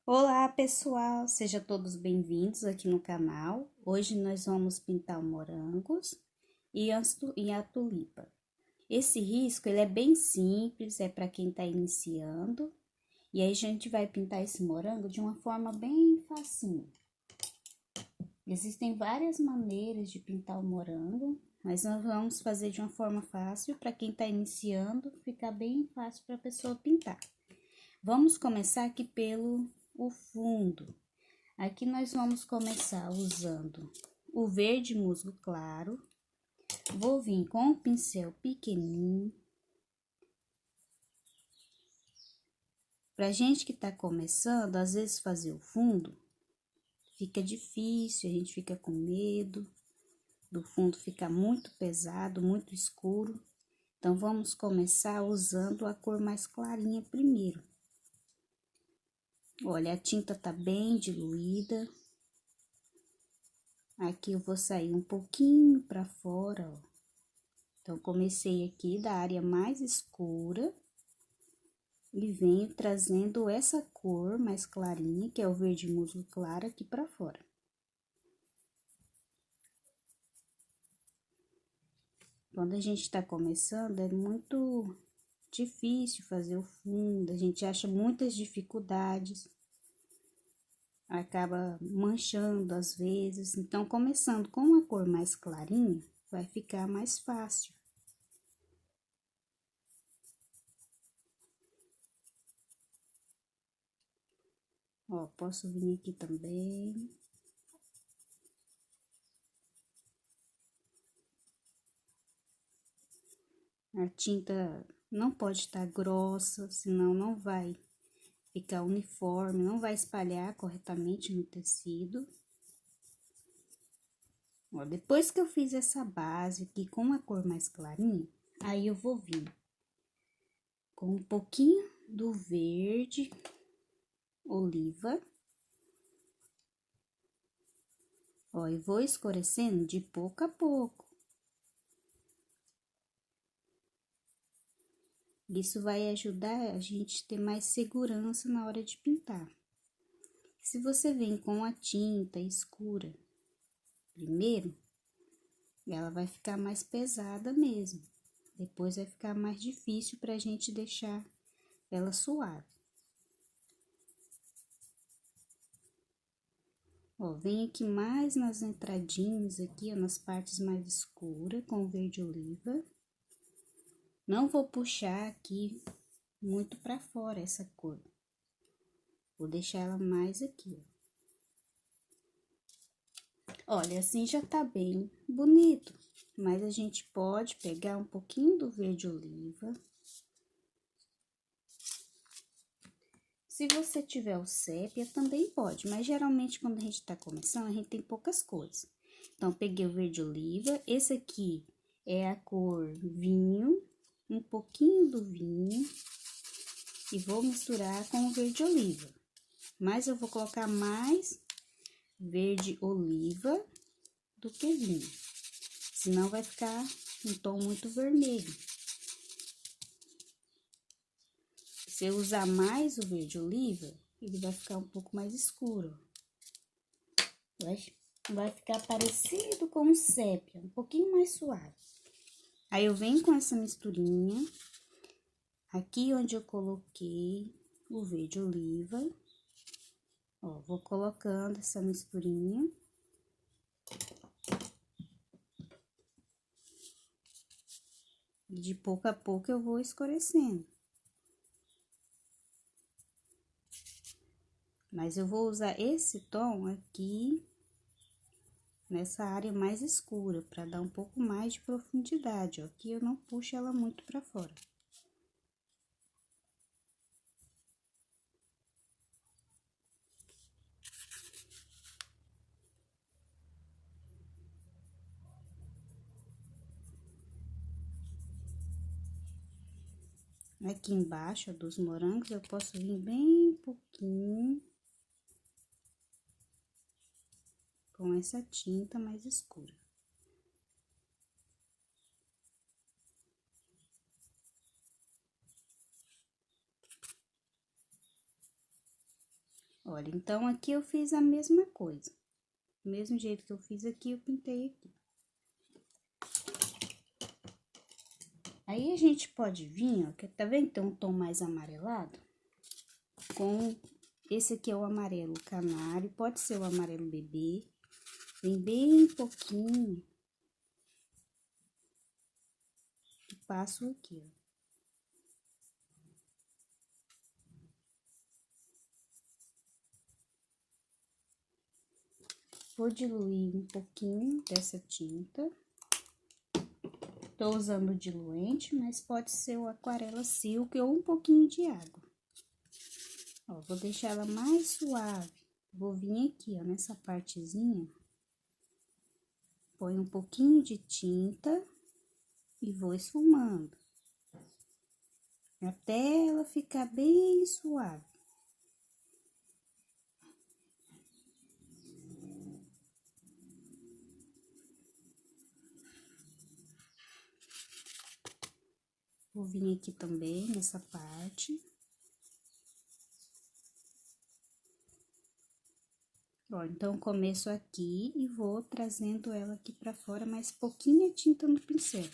Olá, pessoal! Sejam todos bem-vindos aqui no canal. Hoje nós vamos pintar o morangos e a tulipa. Esse risco, ele é bem simples, é para quem está iniciando. E aí a gente vai pintar esse morango de uma forma bem facinho. Existem várias maneiras de pintar o morango, mas nós vamos fazer de uma forma fácil para quem está iniciando, ficar bem fácil para a pessoa pintar. Vamos começar aqui pelo o fundo. Aqui nós vamos começar usando o verde musgo claro. Vou vir com um pincel pequenininho. Pra gente que tá começando, às vezes fazer o fundo fica difícil, a gente fica com medo do fundo ficar muito pesado, muito escuro. Então, vamos começar usando a cor mais clarinha primeiro. Olha, a tinta tá bem diluída. Aqui eu vou sair um pouquinho para fora, ó. Então, comecei aqui da área mais escura e venho trazendo essa cor mais clarinha, que é o verde musgo claro, aqui para fora. Quando a gente tá começando, é muito difícil fazer o fundo, a gente acha muitas dificuldades, acaba manchando às vezes. Então, começando com uma cor mais clarinha, vai ficar mais fácil. Ó, posso vir aqui também. A tinta não pode estar grossa, senão não vai ficar uniforme, não vai espalhar corretamente no tecido. Ó, depois que eu fiz essa base aqui com uma cor mais clarinha, aí eu vou vir com um pouquinho do verde oliva. Ó, e vou escurecendo de pouco a pouco. Isso vai ajudar a gente a ter mais segurança na hora de pintar. Se você vem com a tinta escura primeiro, ela vai ficar mais pesada mesmo. Depois vai ficar mais difícil pra gente deixar ela suave. Ó, vem aqui mais nas entradinhas aqui, ó, nas partes mais escuras, com o verde oliva. Não vou puxar aqui muito pra fora essa cor. Vou deixar ela mais aqui, ó. Olha, assim já tá bem bonito, mas a gente pode pegar um pouquinho do verde oliva. Se você tiver o sépia, também pode, mas geralmente quando a gente tá começando, a gente tem poucas cores. Então, peguei o verde oliva, esse aqui é a cor vinho, um pouquinho do vinho, e vou misturar com o verde oliva. Mas eu vou colocar mais verde oliva do que vinho, senão vai ficar um tom muito vermelho. Se eu usar mais o verde oliva, ele vai ficar um pouco mais escuro. Vai ficar parecido com o sépia, um pouquinho mais suave. Aí, eu venho com essa misturinha, aqui onde eu coloquei o verde oliva, ó, vou colocando essa misturinha. E de pouco a pouco eu vou escurecendo. Mas eu vou usar esse tom aqui, nessa área mais escura, para dar um pouco mais de profundidade, ó. Aqui eu não puxo ela muito para fora. Aqui embaixo, ó, dos morangos, eu posso vir bem pouquinho com essa tinta mais escura. Ó, Olha, então aqui eu fiz a mesma coisa. Do mesmo jeito que eu fiz aqui, eu pintei aqui. Aí, a gente pode vir, ó, que tá vendo? Tem um tom mais amarelado. Com esse aqui é o amarelo canário, pode ser o amarelo bebê. Vem bem pouquinho. E passo aqui, ó. Vou diluir um pouquinho dessa tinta. Tô usando diluente, mas pode ser o aquarela silk ou um pouquinho de água. Ó, vou deixar ela mais suave. Vou vir aqui, ó, nessa partezinha. Põe um pouquinho de tinta e vou esfumando. Até ela ficar bem suave. Vou vir aqui também nessa parte. Ó, então, começo aqui e vou trazendo ela aqui pra fora, mais pouquinha tinta no pincel.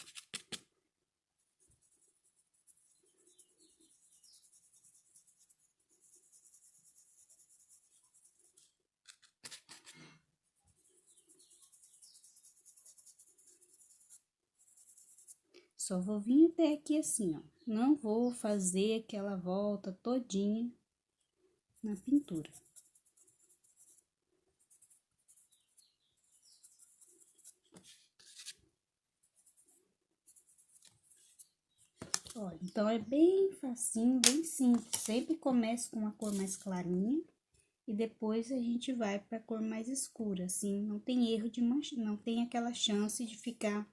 Só vou vir até aqui assim, ó. Não vou fazer aquela volta todinha na pintura. Olha, então, é bem facinho, bem simples. Sempre começo com uma cor mais clarinha e depois a gente vai pra cor mais escura, assim. Não tem erro de manchar, não tem aquela chance de ficar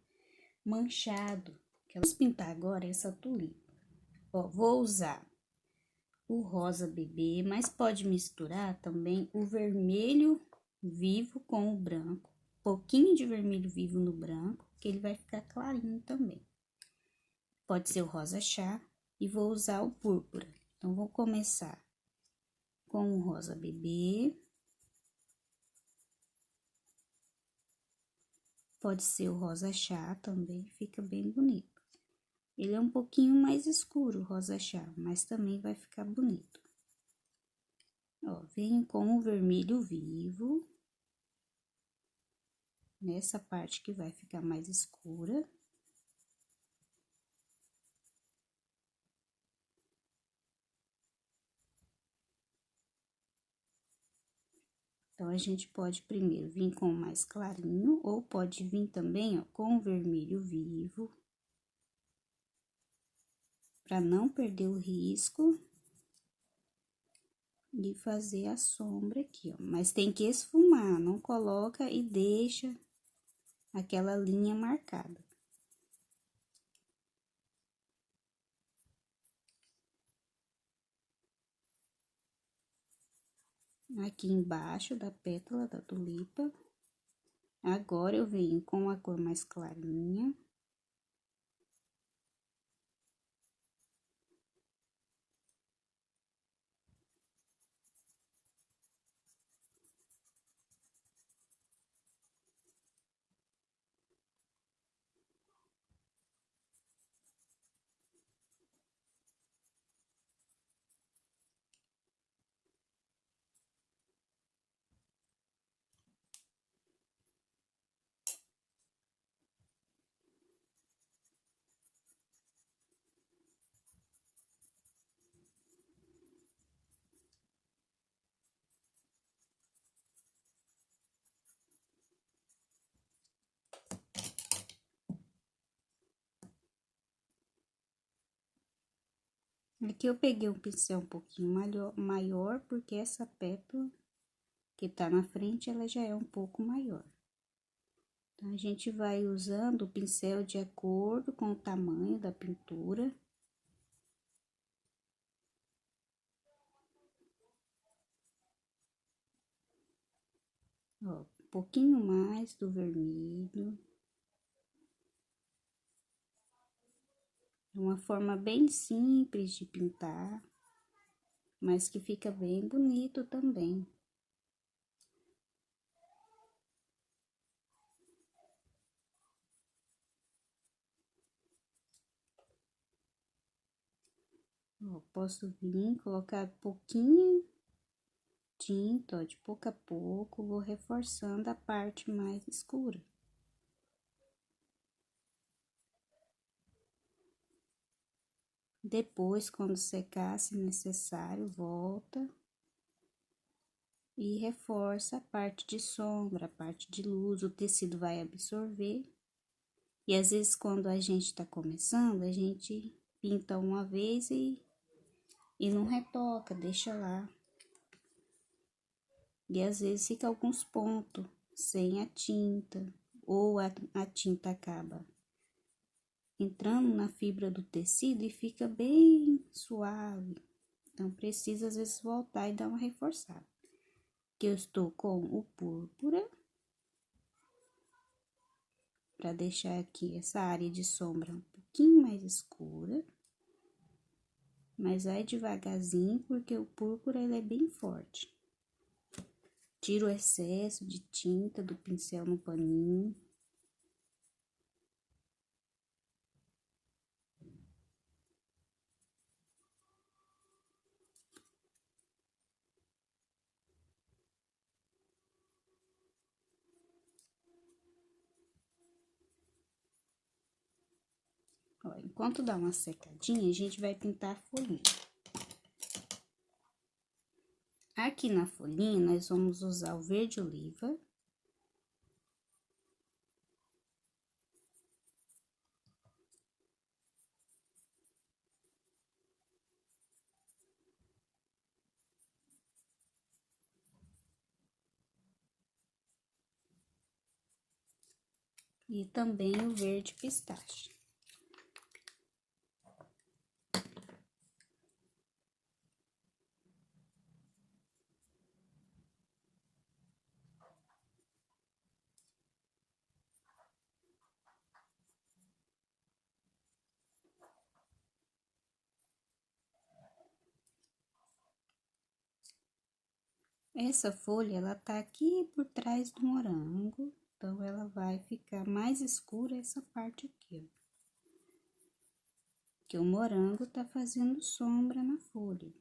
manchado. Vamos pintar agora essa tulipa. Ó, vou usar o rosa bebê, mas pode misturar também o vermelho vivo com o branco. Pouquinho de vermelho vivo no branco, que ele vai ficar clarinho também. Pode ser o rosa chá e vou usar o púrpura. Então, vou começar com o rosa bebê. Pode ser o rosa chá também, fica bem bonito. Ele é um pouquinho mais escuro, o rosa chá, mas também vai ficar bonito. Ó, venho com o vermelho vivo. Nessa parte que vai ficar mais escura. Então, a gente pode primeiro vir com o mais clarinho, ou pode vir também, ó, com o vermelho vivo. Pra não perder o risco. E fazer a sombra aqui, ó. Mas tem que esfumar, não coloca e deixa aquela linha marcada. Aqui embaixo da pétala da tulipa. Agora, eu venho com a cor mais clarinha. Aqui eu peguei um pincel um pouquinho maior, porque essa pétala que tá na frente, ela já é um pouco maior. Então, a gente vai usando o pincel de acordo com o tamanho da pintura. Ó, um pouquinho mais do vermelho. Uma forma bem simples de pintar, mas que fica bem bonito também. Ó, posso vir colocar pouquinho tinta, ó, de pouco a pouco, vou reforçando a parte mais escura. Depois, quando secar, se necessário, volta e reforça a parte de sombra, a parte de luz, o tecido vai absorver. E às vezes, quando a gente tá começando, a gente pinta uma vez e não retoca, deixa lá. E às vezes fica alguns pontos sem a tinta, ou a tinta acaba entrando na fibra do tecido e fica bem suave. Então, precisa às vezes voltar e dar uma reforçada. Que eu estou com o púrpura, para deixar aqui essa área de sombra um pouquinho mais escura. Mas vai devagarzinho, porque o púrpura ele é bem forte. Tiro o excesso de tinta do pincel no paninho. Ó, enquanto dá uma secadinha, a gente vai pintar a folhinha. Aqui na folhinha, nós vamos usar o verde oliva. E também o verde pistache. Essa folha, ela tá aqui por trás do morango, então ela vai ficar mais escura essa parte aqui, ó. Que o morango tá fazendo sombra na folha.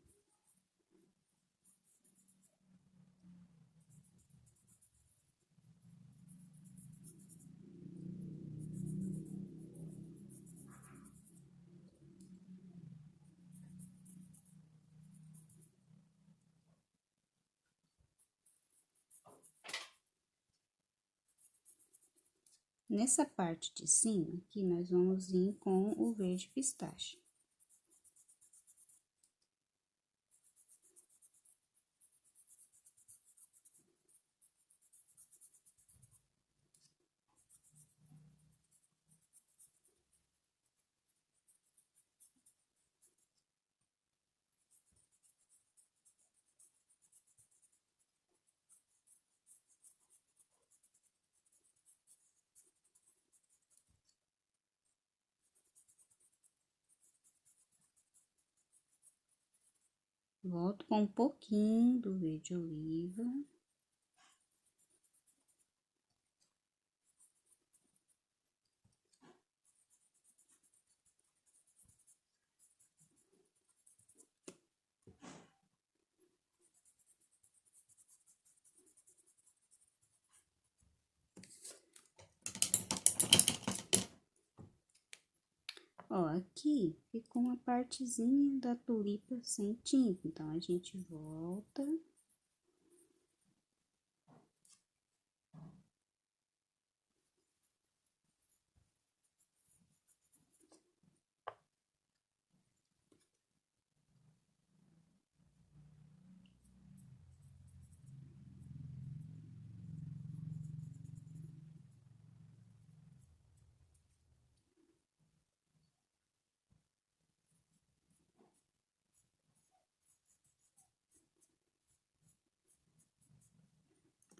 Nessa parte de cima, aqui, nós vamos vir com o verde pistache. Volto com um pouquinho do verde oliva. Ó, aqui ficou uma partezinha da tulipa sem tinta, então a gente volta.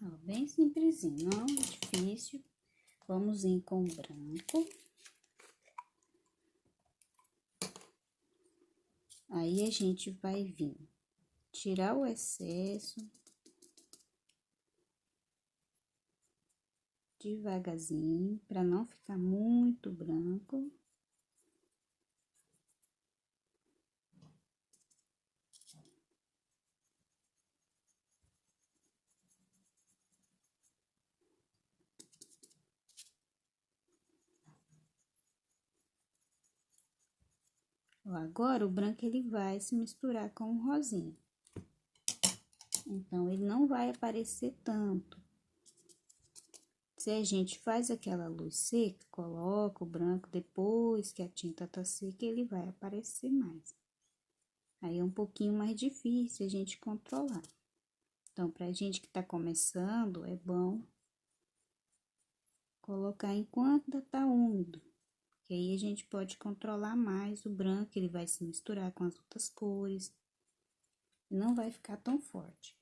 Ó, bem simplesinho, não é difícil. Vamos ir com o branco. Aí, a gente vai vir tirar o excesso. Devagarzinho, para não ficar muito branco. Agora, o branco, ele vai se misturar com o rosinha. Então, ele não vai aparecer tanto. Se a gente faz aquela luz seca, coloca o branco depois que a tinta tá seca, ele vai aparecer mais. Aí é um pouquinho mais difícil a gente controlar. Então, pra gente que tá começando, é bom colocar enquanto ainda tá úmido. Que aí a gente pode controlar mais o branco, ele vai se misturar com as outras cores. E não vai ficar tão forte.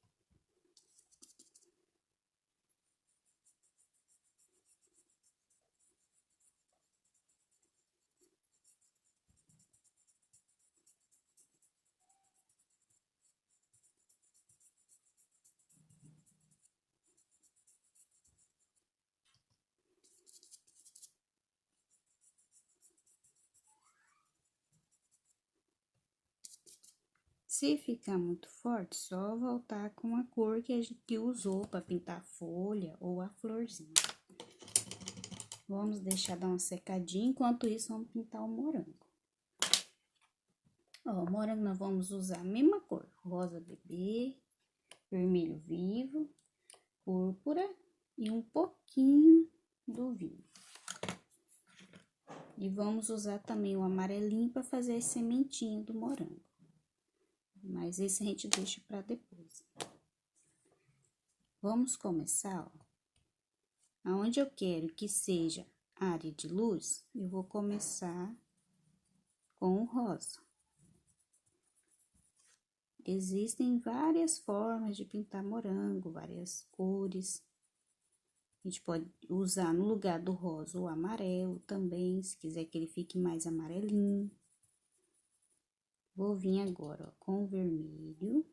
Se ficar muito forte, só voltar com a cor que a gente usou para pintar a folha ou a florzinha. Vamos deixar dar uma secadinha, enquanto isso vamos pintar o morango. Ó, o morango nós vamos usar a mesma cor, rosa bebê, vermelho vivo, púrpura e um pouquinho do vinho. E vamos usar também o amarelinho para fazer as sementinhas do morango. Mas esse a gente deixa para depois. Vamos começar, ó. Aonde eu quero que seja área de luz, eu vou começar com o rosa. Existem várias formas de pintar morango, várias cores. A gente pode usar no lugar do rosa o amarelo também, se quiser que ele fique mais amarelinho. Vou vir agora, ó, com o vermelho.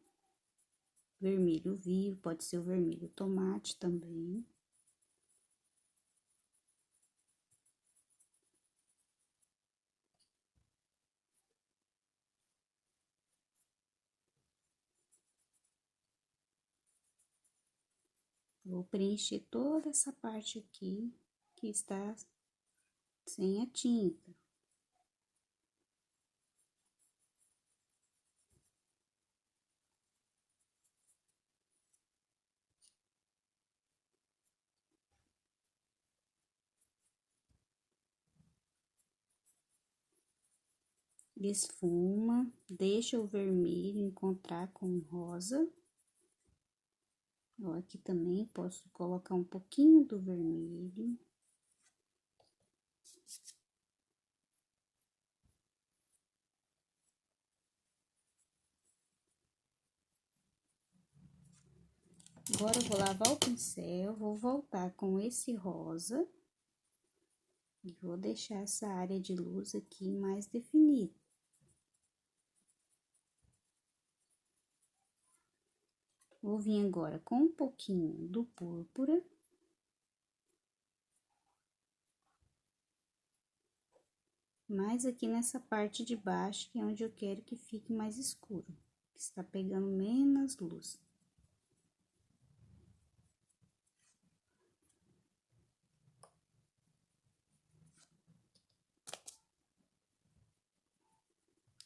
Vermelho vivo, pode ser o vermelho tomate também. Vou preencher toda essa parte aqui que está sem a tinta. Esfuma, deixa o vermelho encontrar com o rosa. Ó, aqui também posso colocar um pouquinho do vermelho. Agora, eu vou lavar o pincel, vou voltar com esse rosa. E vou deixar essa área de luz aqui mais definida. Vou vir agora com um pouquinho do púrpura. Mais aqui nessa parte de baixo, que é onde eu quero que fique mais escuro. Que está pegando menos luz.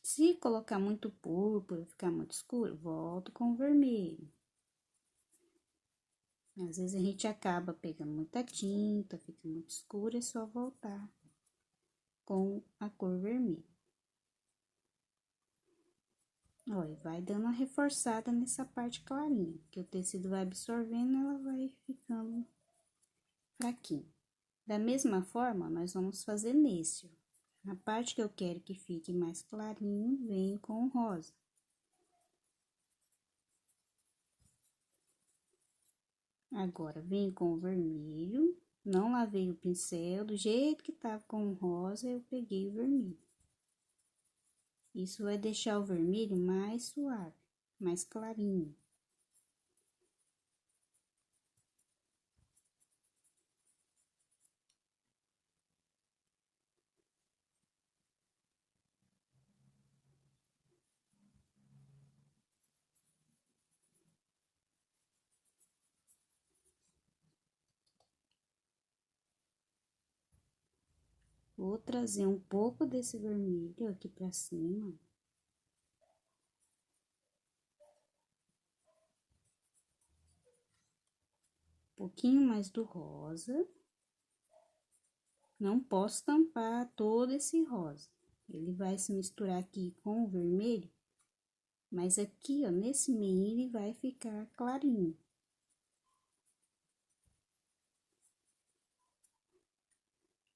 Se colocar muito púrpura, ficar muito escuro, volto com o vermelho. Às vezes a gente acaba pegando muita tinta, fica muito escuro, é só voltar com a cor vermelha. Olha, vai dando uma reforçada nessa parte clarinha, que o tecido vai absorvendo, ela vai ficando fraquinha. Da mesma forma, nós vamos fazer nesse, ó. Na parte que eu quero que fique mais clarinho, venho com o rosa. Agora, venho com o vermelho, não lavei o pincel, do jeito que tava com o rosa, eu peguei o vermelho. Isso vai deixar o vermelho mais suave. mais clarinho. Vou trazer um pouco desse vermelho aqui pra cima. Um pouquinho mais do rosa. Não posso tampar todo esse rosa. Ele vai se misturar aqui com o vermelho, mas aqui, ó, nesse meio ele vai ficar clarinho.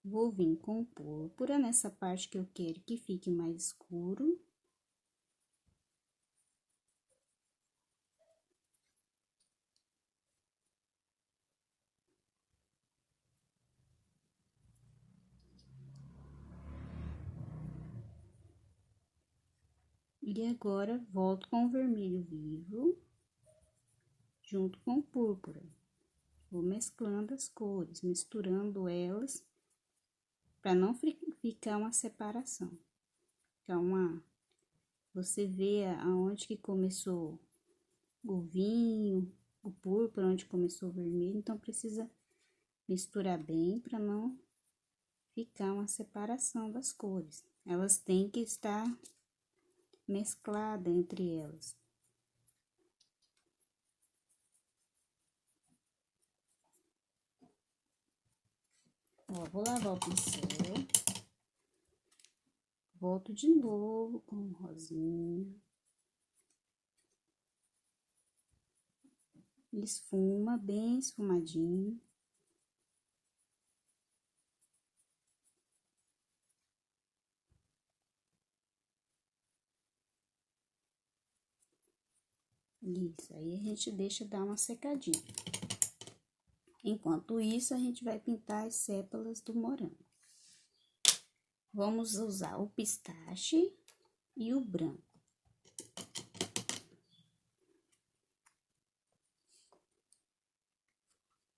Vou vir com púrpura nessa parte que eu quero que fique mais escuro. E agora, volto com o vermelho vivo, junto com o púrpura. Vou mesclando as cores, misturando elas, para não ficar uma separação. Ficar você vê aonde que começou o vinho, o púrpura, onde começou o vermelho, então precisa misturar bem para não ficar uma separação das cores. Elas têm que estar mescladas entre elas. Ó, vou lavar o pincel. Volto de novo com o rosinha. Esfuma, bem esfumadinho. Isso, aí a gente deixa dar uma secadinha. Enquanto isso, a gente vai pintar as sépalas do morango. Vamos usar o pistache e o branco.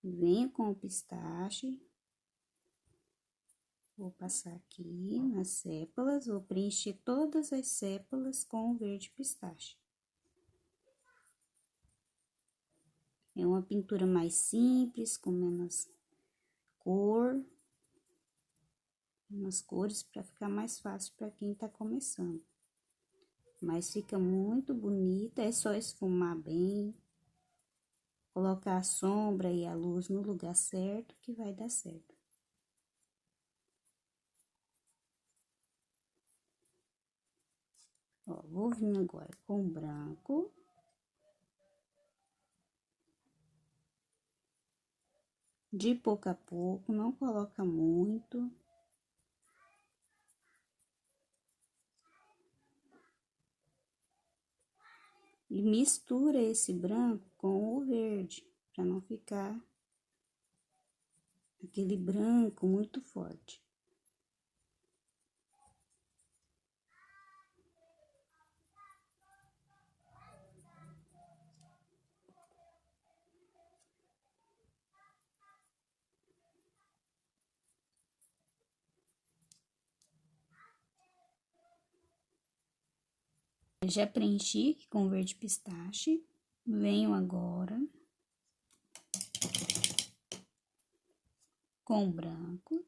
Venho com o pistache. Vou passar aqui nas sépalas, vou preencher todas as sépalas com o verde pistache. É uma pintura mais simples, com menos cor, umas cores para ficar mais fácil para quem tá começando. Mas fica muito bonita, é só esfumar bem, colocar a sombra e a luz no lugar certo que vai dar certo. Ó, vou vir agora com branco. De pouco a pouco, não coloca muito. E mistura esse branco com o verde, para não ficar aquele branco muito forte. Eu já preenchi com verde pistache, venho agora com branco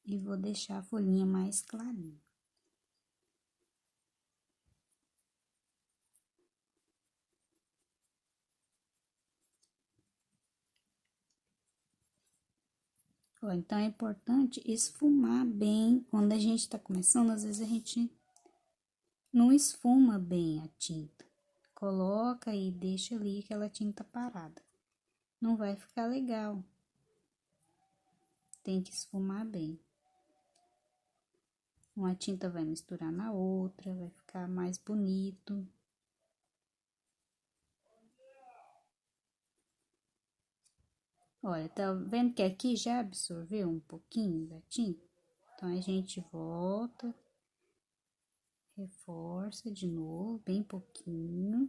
e vou deixar a folhinha mais clarinha. Ó, então é importante esfumar bem. Quando a gente tá começando, às vezes a gente não esfuma bem a tinta. Coloca e deixa ali aquela tinta parada. Não vai ficar legal. Tem que esfumar bem. Uma tinta vai misturar na outra, vai ficar mais bonito. Olha, tá vendo que aqui já absorveu um pouquinho da tinta? Então, a gente volta, reforça de novo, bem pouquinho.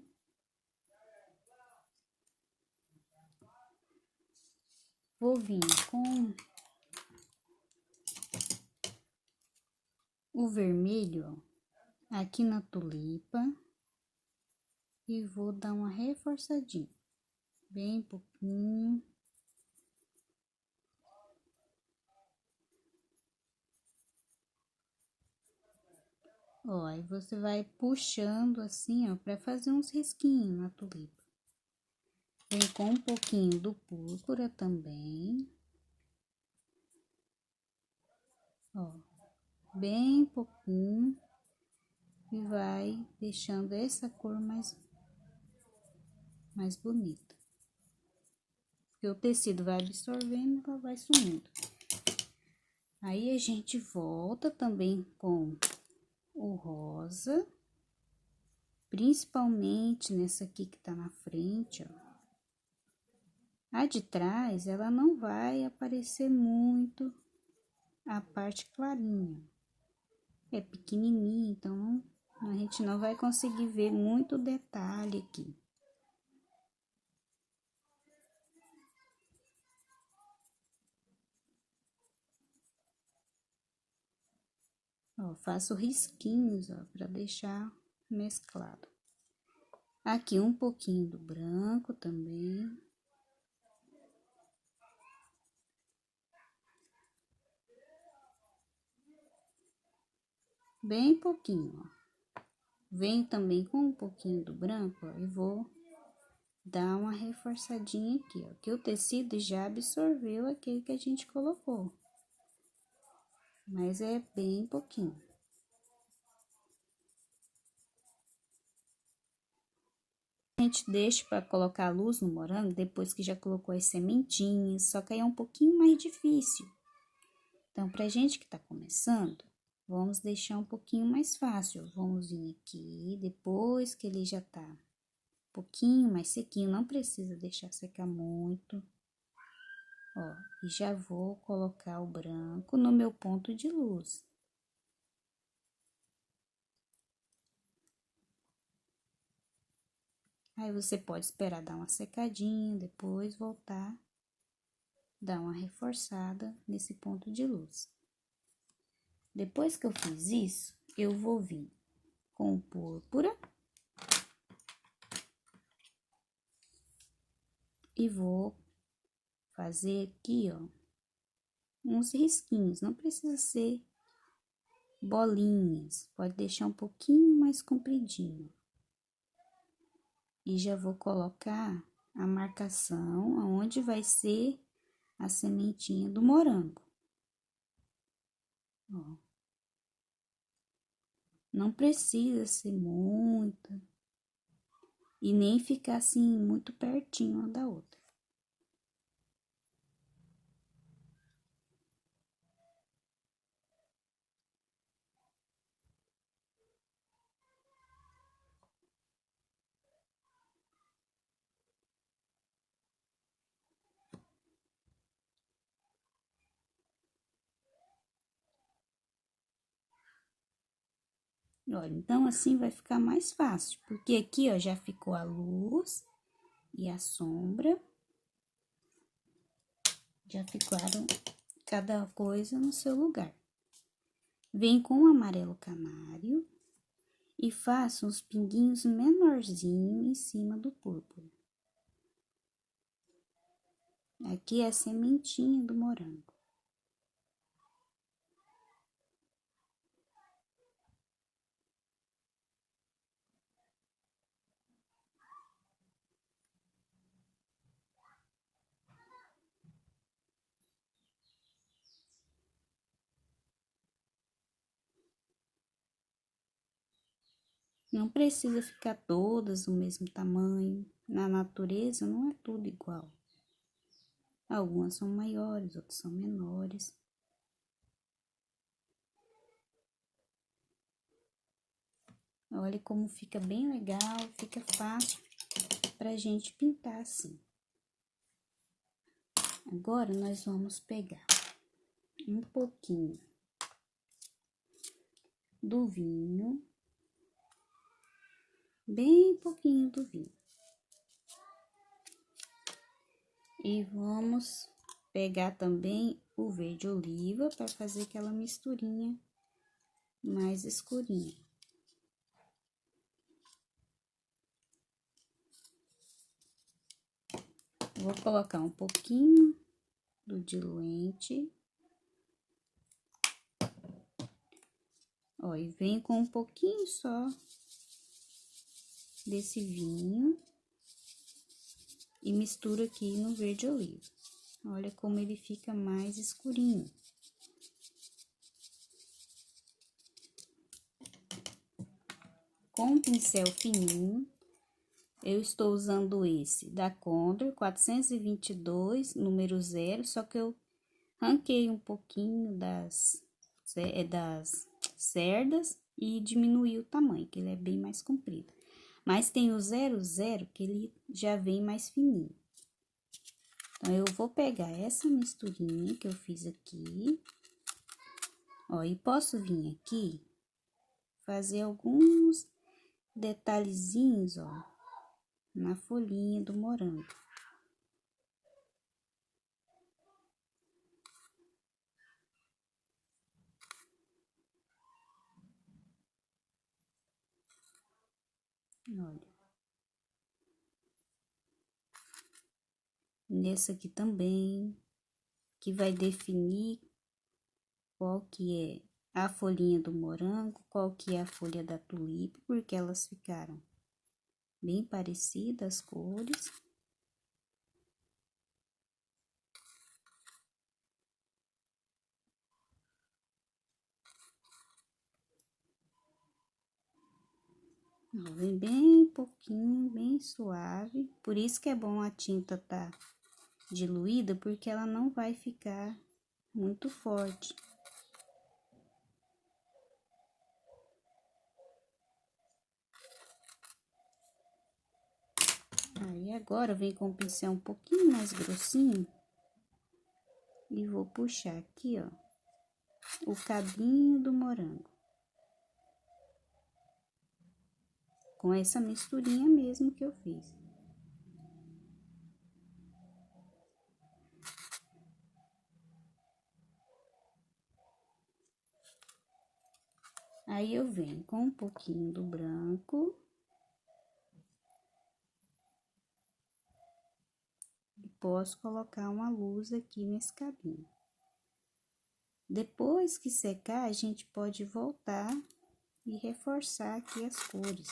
Vou vir com o vermelho, ó, aqui na tulipa e vou dar uma reforçadinha, bem pouquinho. Ó, aí você vai puxando assim, ó, pra fazer uns risquinhos na tulipa. Vem com um pouquinho do púrpura também. Ó, bem pouquinho. E vai deixando essa cor mais bonita. Porque o tecido vai absorvendo e ela vai sumindo. Aí a gente volta também com o rosa. Principalmente nessa aqui que tá na frente, ó. A de trás, ela não vai aparecer muito a parte clarinha. É pequenininha, então a gente não vai conseguir ver muito detalhe aqui. Ó, faço risquinhos, ó, pra deixar mesclado. Aqui um pouquinho do branco também. Bem pouquinho, ó. Venho também com um pouquinho do branco, ó, e vou dar uma reforçadinha aqui, ó, que o tecido já absorveu aquele que a gente colocou. Mas é bem pouquinho. A gente deixa para colocar a luz no morango depois que já colocou as sementinhas, só que aí é um pouquinho mais difícil. Então, pra gente que tá começando, vamos deixar um pouquinho mais fácil. Vamos vir aqui, depois que ele já tá um pouquinho mais sequinho, não precisa deixar secar muito. Ó, e já vou colocar o branco no meu ponto de luz. Aí você pode esperar dar uma secadinha, depois voltar, dar uma reforçada nesse ponto de luz. Depois que eu fiz isso, eu vou vir com o púrpura e vou fazer aqui, ó, uns risquinhos. Não precisa ser bolinhas, pode deixar um pouquinho mais compridinho. E já vou colocar a marcação aonde vai ser a sementinha do morango. Ó. Não precisa ser muita e nem ficar assim muito pertinho uma da outra. Olha, então assim vai ficar mais fácil, porque aqui, ó, já ficou a luz e a sombra. Já ficaram cada coisa no seu lugar. Vem com o amarelo canário e faço uns pinguinhos menorzinhos em cima do púrpura. Aqui é a sementinha do morango. Não precisa ficar todas do mesmo tamanho. Na natureza não é tudo igual. Algumas são maiores, outras são menores. Olha como fica bem legal, fica fácil pra gente pintar assim. Agora, nós vamos pegar um pouquinho do vinho bem pouquinho do vinho. E vamos pegar também o verde oliva para fazer aquela misturinha mais escurinha. Vou colocar um pouquinho do diluente. Ó, e vem com um pouquinho só desse vinho e mistura aqui no verde oliva. Olha como ele fica mais escurinho. Com um pincel fininho, eu estou usando esse da Condor 422, número 0, só que eu ranquei um pouquinho das cerdas e diminui o tamanho, que ele é bem mais comprido. Mas tem o 00 que ele já vem mais fininho. Então, eu vou pegar essa misturinha que eu fiz aqui, ó, e posso vir aqui fazer alguns detalhezinhos, ó, na folhinha do morango. Olha. Nesse aqui também, que vai definir qual que é a folhinha do morango, qual que é a folha da tulipa, porque elas ficaram bem parecidas as cores. Ó, vem bem pouquinho, bem suave. Por isso que é bom a tinta tá diluída, porque ela não vai ficar muito forte. Aí, agora, vem com o pincel um pouquinho mais grossinho e vou puxar aqui, ó, o cabinho do morango. Com essa misturinha mesmo que eu fiz. Aí, eu venho com um pouquinho do branco. E posso colocar uma luz aqui nesse cabinho. Depois que secar, a gente pode voltar e reforçar aqui as cores.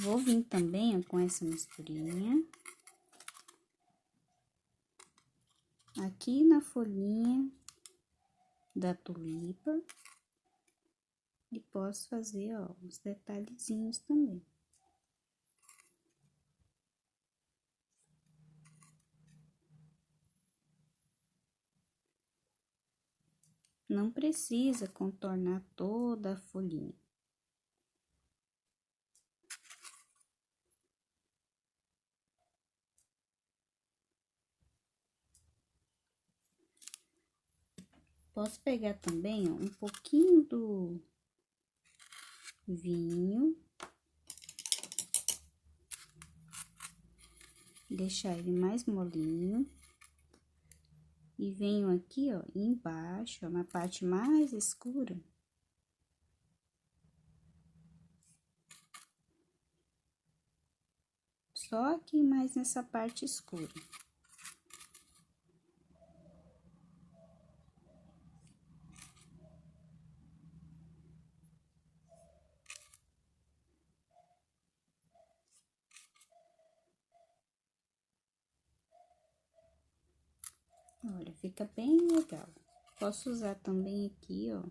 Vou vir também, ó, com essa misturinha. Aqui na folhinha da tulipa. E posso fazer, ó, uns detalhezinhos também. Não precisa contornar toda a folhinha. Posso pegar também, ó, um pouquinho do vinho. Deixar ele mais molinho. E venho aqui, ó, embaixo, ó, na parte mais escura. Só aqui mais nessa parte escura. Olha, fica bem legal. Posso usar também aqui, ó.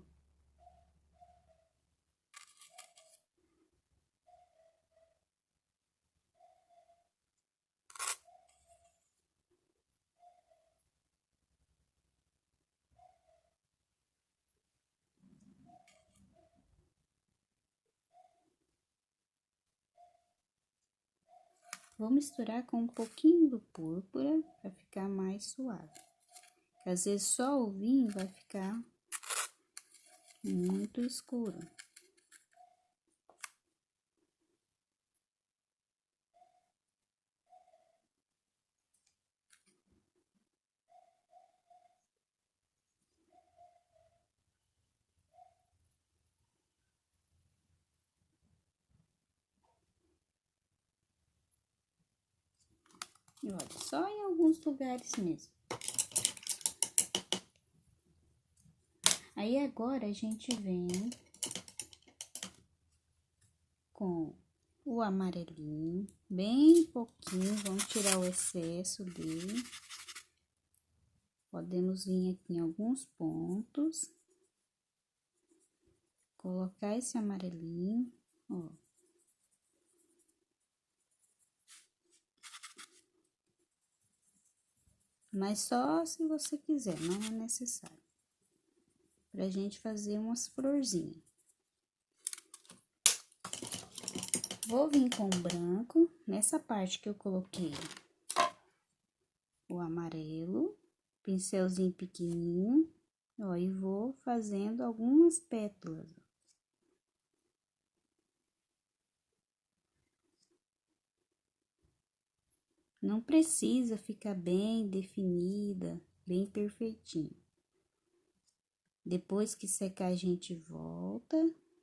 Vou misturar com um pouquinho do púrpura para ficar mais suave. Às vezes só o vinho vai ficar muito escuro. E olha, só em alguns lugares mesmo. Aí agora a gente vem com o amarelinho, bem pouquinho, vamos tirar o excesso dele. Podemos vir aqui em alguns pontos, colocar esse amarelinho, ó. Mas só se você quiser, não é necessário. Pra gente fazer umas florzinhas. Vou vir com o branco, nessa parte que eu coloquei o amarelo, pincelzinho pequenininho, ó, e vou fazendo algumas pétalas. Não precisa ficar bem definida, bem perfeitinho. Depois que secar, a gente volta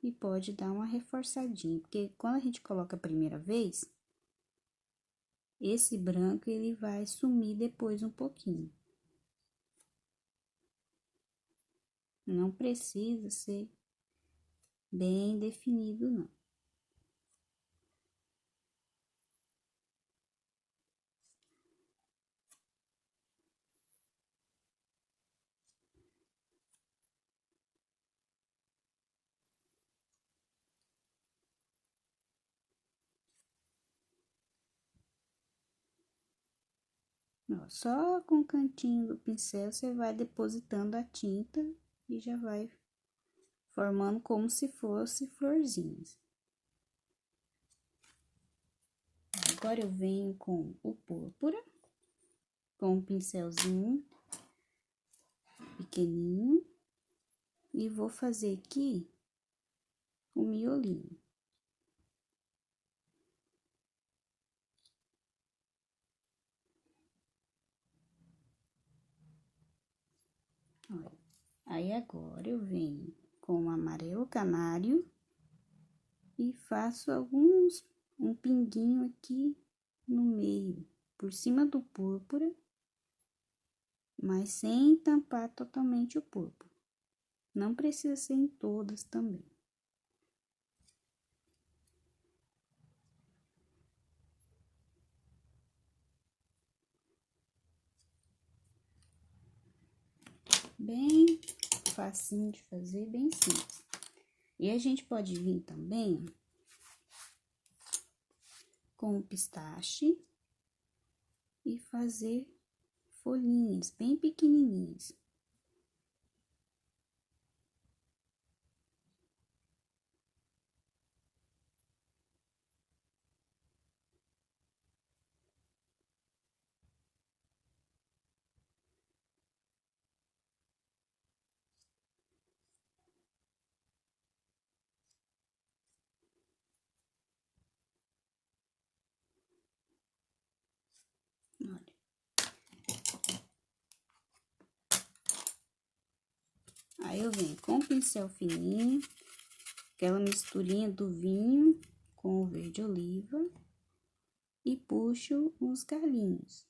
e pode dar uma reforçadinha, porque quando a gente coloca a primeira vez, esse branco ele vai sumir depois um pouquinho. Não precisa ser bem definido, não. Ó, só com o cantinho do pincel você vai depositando a tinta e já vai formando como se fosse florzinhas. Agora eu venho com o púrpura, com um pincelzinho pequenininho e vou fazer aqui o miolinho. Olha, aí agora eu venho com o amarelo canário e faço um pinguinho aqui no meio, por cima do púrpura, mas sem tampar totalmente o púrpura. Não precisa ser em todas também. Bem facinho de fazer, bem simples. E a gente pode vir também com o pistache e fazer folhinhas bem pequenininhas. Olha. Aí eu venho com o pincel fininho, aquela misturinha do vinho com o verde oliva e puxo uns galinhos.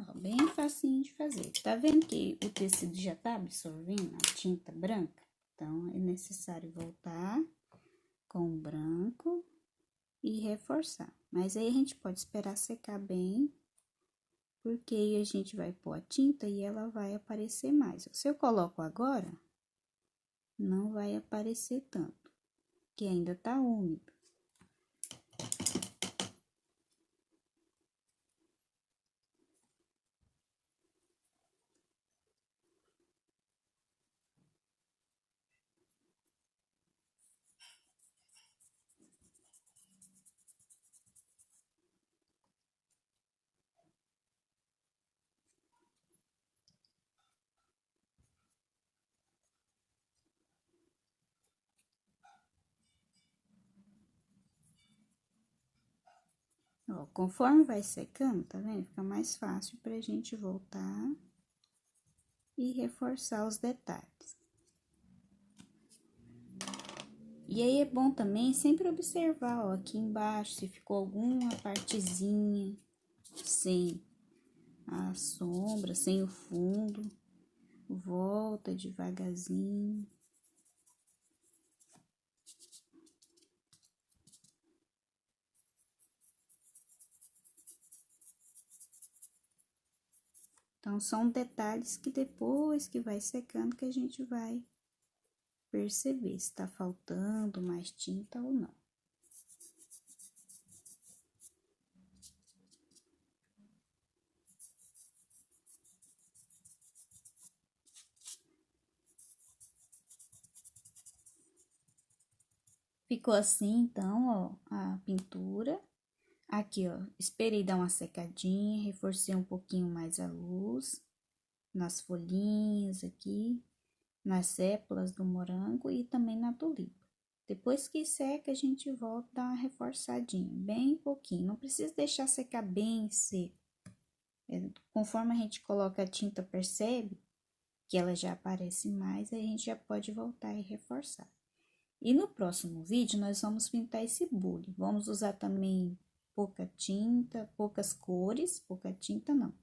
Ó, bem facinho de fazer. Tá vendo que o tecido já tá absorvendo a tinta branca? Então, é necessário voltar com o branco e reforçar. Mas aí a gente pode esperar secar bem, porque aí a gente vai pôr a tinta e ela vai aparecer mais. Se eu coloco agora, não vai aparecer tanto, que ainda tá úmido. Ó, conforme vai secando, tá vendo? Fica mais fácil pra gente voltar e reforçar os detalhes. E aí, é bom também sempre observar, ó, aqui embaixo, se ficou alguma partezinha sem a sombra, sem o fundo. Volta devagarzinho. Então, são detalhes que depois que vai secando que a gente vai perceber se tá faltando mais tinta ou não. Ficou assim, então, ó, a pintura. Aqui, ó, esperei dar uma secadinha, reforcei um pouquinho mais a luz nas folhinhas aqui, nas sépulas do morango e também na tulipa. Depois que seca, a gente volta a dar uma reforçadinha, bem pouquinho. Não precisa deixar secar bem seco. Conforme a gente coloca a tinta, percebe que ela já aparece mais, aí a gente já pode voltar e reforçar. E no próximo vídeo, nós vamos pintar esse bule. Vamos usar também pouca tinta, poucas cores, pouca tinta não,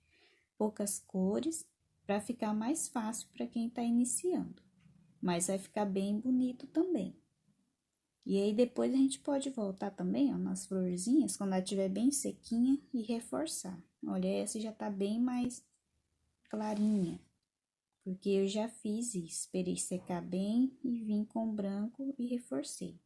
poucas cores, para ficar mais fácil para quem tá iniciando. Mas vai ficar bem bonito também. E aí, depois a gente pode voltar também, ó, nas florzinhas, quando ela estiver bem sequinha, e reforçar. Olha, essa já tá bem mais clarinha, porque eu já fiz isso. Esperei secar bem e vim com branco e reforcei.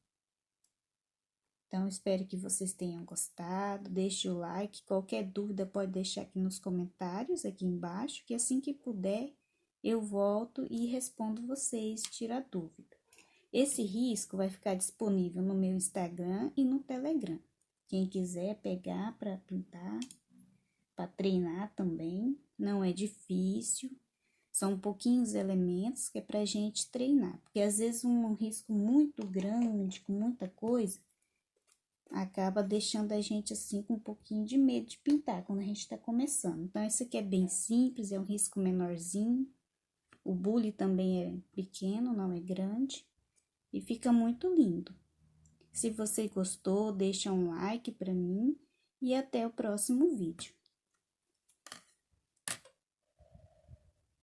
Então, espero que vocês tenham gostado. Deixe o like. Qualquer dúvida pode deixar aqui nos comentários, aqui embaixo, que assim que puder, eu volto e respondo vocês, tiro a dúvida. Esse risco vai ficar disponível no meu Instagram e no Telegram. Quem quiser pegar para pintar, para treinar também, não é difícil. São pouquinhos elementos que é pra gente treinar. Porque às vezes um risco muito grande, com muita coisa, acaba deixando a gente assim com um pouquinho de medo de pintar quando a gente tá começando. Então, esse aqui é bem simples, é um risco menorzinho. O bule também é pequeno, não é grande. E fica muito lindo. Se você gostou, deixa um like pra mim e até o próximo vídeo.